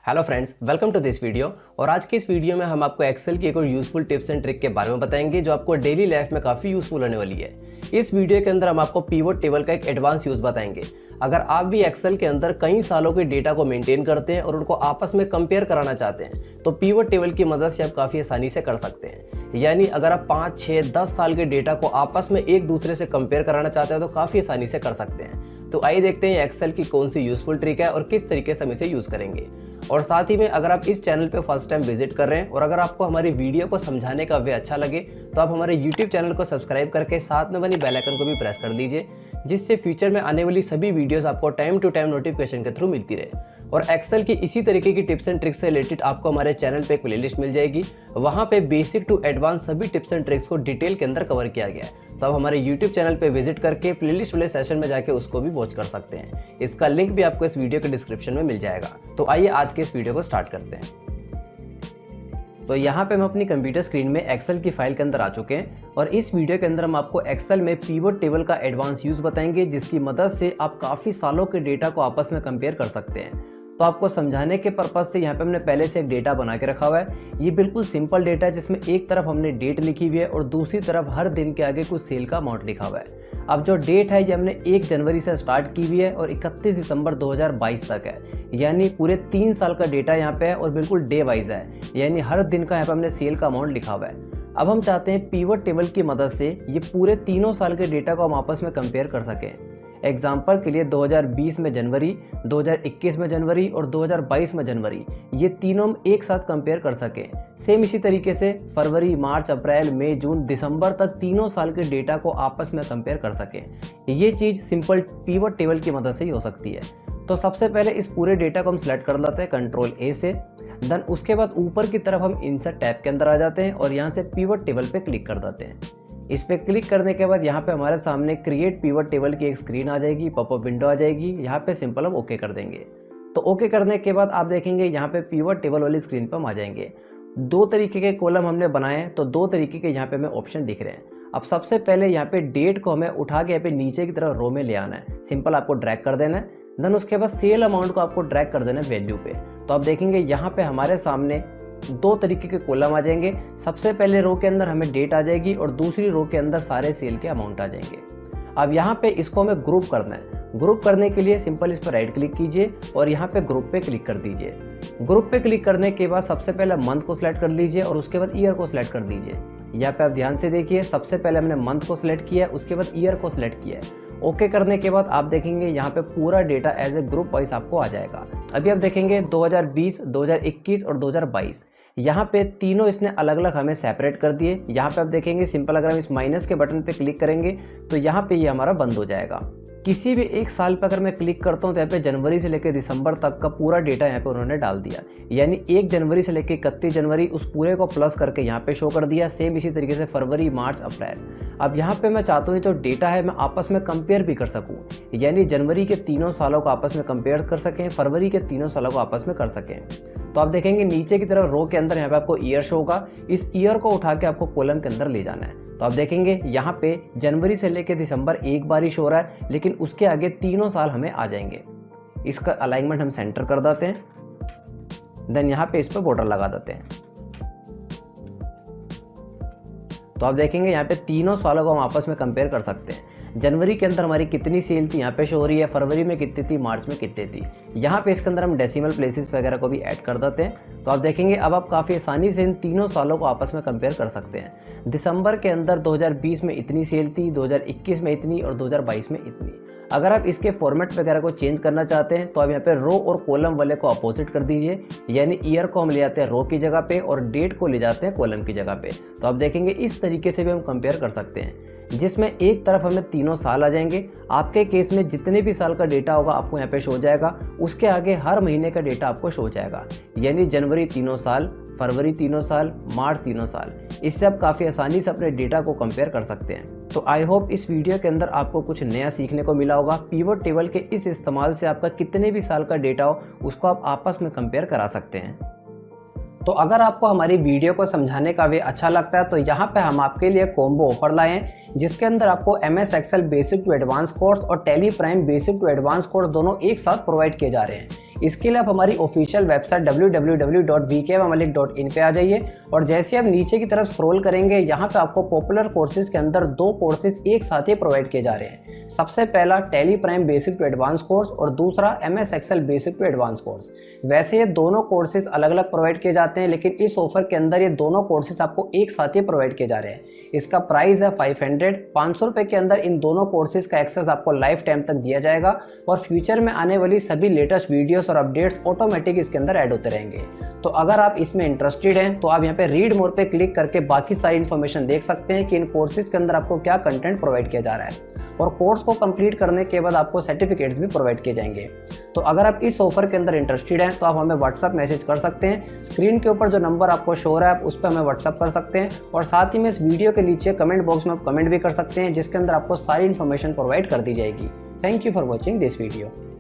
Hello friends, welcome to this video. और आज की इस वीडियो में हम आपको एक्सेल की एक और यूजफुल टिप्स एंड ट्रिक के बारे में बताएंगे जो आपको डेली लाइफ में काफ़ी यूजफुल होने वाली है। इस वीडियो के अंदर हम आपको पिवट टेबल का एक एडवांस यूज बताएंगे। अगर आप भी एक्सेल के अंदर कई सालों के डेटा को मेंटेन करते हैं और उनको आपस में कंपेयर कराना चाहते हैं तो पिवट टेबल की मदद से आप काफ़ी आसानी से कर सकते हैं। यानी अगर आप 5, 6, 10 साल के डेटा को आपस में एक दूसरे से कंपेयर कराना चाहते हैं तो काफ़ी आसानी से कर सकते हैं। तो आइए देखते हैं एक्सेल की कौन सी यूजफुल ट्रिक है और किस तरीके से हम इसे यूज़ करेंगे। और साथ ही में अगर आप इस चैनल पे फर्स्ट टाइम विजिट कर रहे हैं और अगर आपको हमारी वीडियो को समझाने का वे अच्छा लगे तो आप हमारे YouTube चैनल को सब्सक्राइब करके साथ में बनी बेल आइकन को भी प्रेस कर दीजिए, जिससे फ्यूचर में आने वाली सभी वीडियोस आपको टाइम टू टाइम नोटिफिकेशन के थ्रू मिलती रहे। और एक्सेल की इसी तरीके की टिप्स एंड ट्रिक्स से रिलेटेड आपको हमारे चैनल पे एक प्लेलिस्ट मिल जाएगी। वहाँ पे बेसिक टू एडवांस सभी टिप्स एंड ट्रिक्स को डिटेल के अंदर कवर किया गया है। तो आप हमारे YouTube चैनल पे विजिट करके प्लेलिस्ट वाले सेशन में जाके उसको भी वॉच कर सकते हैं। इसका लिंक भी आपको इस वीडियो के डिस्क्रिप्शन में मिल जाएगा। तो आइए आज के इस वीडियो को स्टार्ट करते हैं। तो यहाँ पे हम अपनी कंप्यूटर स्क्रीन में एक्सेल की फाइल के अंदर आ चुके हैं और इस वीडियो के अंदर हम आपको एक्सेल में पिवट टेबल का एडवांस यूज बताएंगे, जिसकी मदद से आप काफ़ी सालों के डेटा को आपस में कंपेयर कर सकते हैं। तो आपको समझाने के पर्पज़ से यहाँ पे हमने पहले से एक डेटा बना के रखा हुआ है। ये बिल्कुल सिंपल डेटा है जिसमें एक तरफ हमने डेट लिखी हुई है और दूसरी तरफ हर दिन के आगे कुछ सेल का अमाउंट लिखा हुआ है। अब जो डेट है ये हमने 1 जनवरी से स्टार्ट की हुई है और 31 दिसंबर 2022 तक है, यानी पूरे 3 साल का डेटा यहाँ पे है और बिल्कुल डे वाइज है, यानी हर दिन का यहाँ पे हमने सेल का अमाउंट लिखा हुआ है। अब हम चाहते हैं पिवट टेबल की मदद से ये पूरे तीनों साल के डेटा को हम आपस में कंपेयर कर सकें। एग्जाम्पल के लिए 2020 में जनवरी, 2021 में जनवरी और 2022 में जनवरी, ये तीनों हम एक साथ कंपेयर कर सकें। सेम इसी तरीके से फरवरी, मार्च, अप्रैल, मई, जून, दिसंबर तक तीनों साल के डेटा को आपस में कंपेयर कर सकें। ये चीज़ सिंपल पिवट टेबल की मदद से ही हो सकती है। तो सबसे पहले इस पूरे डेटा को हम सेलेक्ट कर लेते हैं कंट्रोल A से। देन उसके बाद ऊपर की तरफ हम इंसर्ट टैब के अंदर आ जाते हैं और यहाँ से पिवट टेबल पे क्लिक कर देते हैं। इस पर क्लिक करने के बाद यहाँ पे हमारे सामने क्रिएट पिवट टेबल की एक स्क्रीन आ जाएगी, पॉपअप विंडो आ जाएगी। यहाँ पे सिंपल हम ओके कर देंगे। तो ओके करने के बाद आप देखेंगे यहाँ पे पिवट टेबल वाली स्क्रीन पर हम आ जाएंगे। 2 तरीके के कॉलम हमने बनाए हैं तो 2 तरीके के यहाँ पे हमें ऑप्शन दिख रहे हैं। अब सबसे पहले यहाँ पे डेट को हमें उठा के यहाँ पे नीचे की तरफ रो में ले आना है। सिंपल आपको ड्रैग कर देना है। देन उसके बाद सेल अमाउंट को आपको ड्रैग कर देना है वैल्यू पे। तो आप देखेंगे यहाँ पे हमारे सामने 2 तरीके के कॉलम आ जाएंगे। सबसे पहले रो के अंदर हमें डेट आ जाएगी और दूसरी रो के अंदर सारे सेल के अमाउंट आ जाएंगे। अब यहाँ पे इसको हमें ग्रुप करना है। ग्रुप करने के लिए सिंपल इस पर राइट क्लिक कीजिए और यहाँ पे ग्रुप पे क्लिक कर दीजिए। ग्रुप पे क्लिक करने के बाद सबसे पहले मंथ को सिलेक्ट कर लीजिए और उसके बाद ईयर को सिलेक्ट कर दीजिए। यहाँ पे आप ध्यान से देखिए, सबसे पहले हमने मंथ को सिलेक्ट किया है, उसके बाद ईयर को सिलेक्ट किया है। ओके करने के बाद आप देखेंगे यहाँ पे पूरा data as a group wise आपको आ जाएगा। अभी आप देखेंगे 2020, 2021 और 2022, यहाँ पे तीनों इसने अलग अलग हमें सेपरेट कर दिए। यहाँ पे आप देखेंगे सिंपल अगर हम इस माइनस के बटन पे क्लिक करेंगे तो यहाँ पे ये हमारा बंद हो जाएगा। किसी भी एक साल पर अगर मैं क्लिक करता हूँ तो यहाँ पे जनवरी से लेकर दिसंबर तक का पूरा डेटा यहाँ पे उन्होंने डाल दिया, यानी 1 जनवरी से लेकर 31 जनवरी उस पूरे को प्लस करके यहाँ पे शो कर दिया। सेम इसी तरीके से फरवरी, मार्च, अप्रैल। अब यहाँ पे मैं चाहता हूँ जो डेटा है मैं आपस में कंपेयर भी कर सकूँ, यानी जनवरी के तीनों सालों को आपस में कंपेयर कर सकें, फरवरी के तीनों सालों को आपस में कर सकें। तो आप देखेंगे नीचे की तरफ रो के अंदर यहाँ पे आपको ईयर शो होगा। इस ईयर को उठा के आपको कॉलम के अंदर ले जाना है। तो आप देखेंगे यहाँ पे जनवरी से लेकर दिसंबर एक बार ही शो हो रहा है, लेकिन उसके आगे तीनों साल हमें आ जाएंगे। इसका अलाइनमेंट हम सेंटर कर देते हैं। देन यहाँ पे इस पर बॉर्डर लगा देते हैं। तो आप देखेंगे यहाँ पे तीनों सालों को हम आपस में कंपेयर कर सकते हैं। जनवरी के अंदर हमारी कितनी सेल थी यहाँ पे शो हो रही है, फरवरी में कितनी थी, मार्च में कितनी थी। यहाँ पे इसके अंदर हम डेसिमल प्लेसेस वगैरह को भी ऐड कर देते हैं। तो आप देखेंगे अब आप काफ़ी आसानी से इन तीनों सालों को आपस में कंपेयर कर सकते हैं। दिसंबर के अंदर 2020 में इतनी सेल थी, 2021 में इतनी और 2022 में इतनी। अगर आप इसके फॉर्मेट वगैरह को चेंज करना चाहते हैं तो आप यहाँ पे रो और कॉलम वाले को अपोजिट कर दीजिए, यानी ईयर को हम ले जाते हैं रो की जगह पे और डेट को ले जाते हैं कॉलम की जगह पे। तो आप देखेंगे इस तरीके से भी हम कंपेयर कर सकते हैं, जिसमें एक तरफ हमें तीनों साल आ जाएंगे। आपके केस में जितने भी साल का डेटा होगा आपको यहाँ पे शो हो जाएगा, उसके आगे हर महीने का डेटा आपको शो हो जाएगा, यानी जनवरी तीनों साल, फरवरी तीनों साल, मार्च तीनों साल। इससे आप काफ़ी आसानी से अपने डेटा को कंपेयर कर सकते हैं। तो आई होप इस वीडियो के अंदर आपको कुछ नया सीखने को मिला होगा। पिवट टेबल के इस इस्तेमाल से आपका कितने भी साल का डेटा हो उसको आप आपस में कंपेयर करा सकते हैं। तो अगर आपको हमारी वीडियो को समझाने का वे अच्छा लगता है तो यहाँ पे हम आपके लिए कॉम्बो ऑफर लाए हैं, जिसके अंदर आपको MS Excel basic to advance course और Tally Prime basic to advance course दोनों एक साथ प्रोवाइड किए जा रहे हैं। इसके लिए आप हमारी ऑफिशियल वेबसाइट www.vkmamalik.in पे आ जाइए और जैसे आप नीचे की तरफ स्क्रॉल करेंगे यहाँ पे आपको पॉपुलर कोर्सेज के अंदर 2 कोर्सेज एक साथ ही प्रोवाइड किए जा रहे हैं। सबसे पहला Tally Prime basic to advance course और दूसरा MS Excel basic to advance course. वैसे ये दोनों कोर्सेज अलग अलग प्रोवाइड किए जाते हैं, लेकिन इस ऑफर के अंदर ये दोनों कोर्सेज आपको एक साथ ही प्रोवाइड किए जा रहे हैं। इसका प्राइस है 500 रुपये के अंदर इन दोनों कोर्सेज का एक्सेस आपको लाइफ टाइम तक दिया जाएगा और फ्यूचर में आने वाली सभी लेटेस्ट वीडियोस और अपडेट्स ऑटोमेटिक इसके अंदर ऐड होते रहेंगे। तो अगर आप इसमें इंटरेस्टेड हैं तो आप यहाँ पे रीड मोर पे क्लिक करके बाकी सारी इन्फॉर्मेशन देख सकते हैं कि इन कोर्सेज के अंदर आपको क्या कंटेंट प्रोवाइड किया जा रहा है और कोर्स को कंप्लीट करने के बाद आपको सर्टिफिकेट्स भी प्रोवाइड किए जाएंगे। तो अगर आप इस ऑफर के अंदर इंटरेस्टेड हैं तो आप हमें व्हाट्सअप मैसेज कर सकते हैं। स्क्रीन के ऊपर जो नंबर आपको शो हो रहा है आप उस पर हमें व्हाट्सअप कर सकते हैं और साथ ही में इस वीडियो के नीचे कमेंट बॉक्स में आप कमेंट भी कर सकते हैं जिसके अंदर आपको सारी इन्फॉर्मेशन प्रोवाइड कर दी जाएगी। Thank you for watching this video.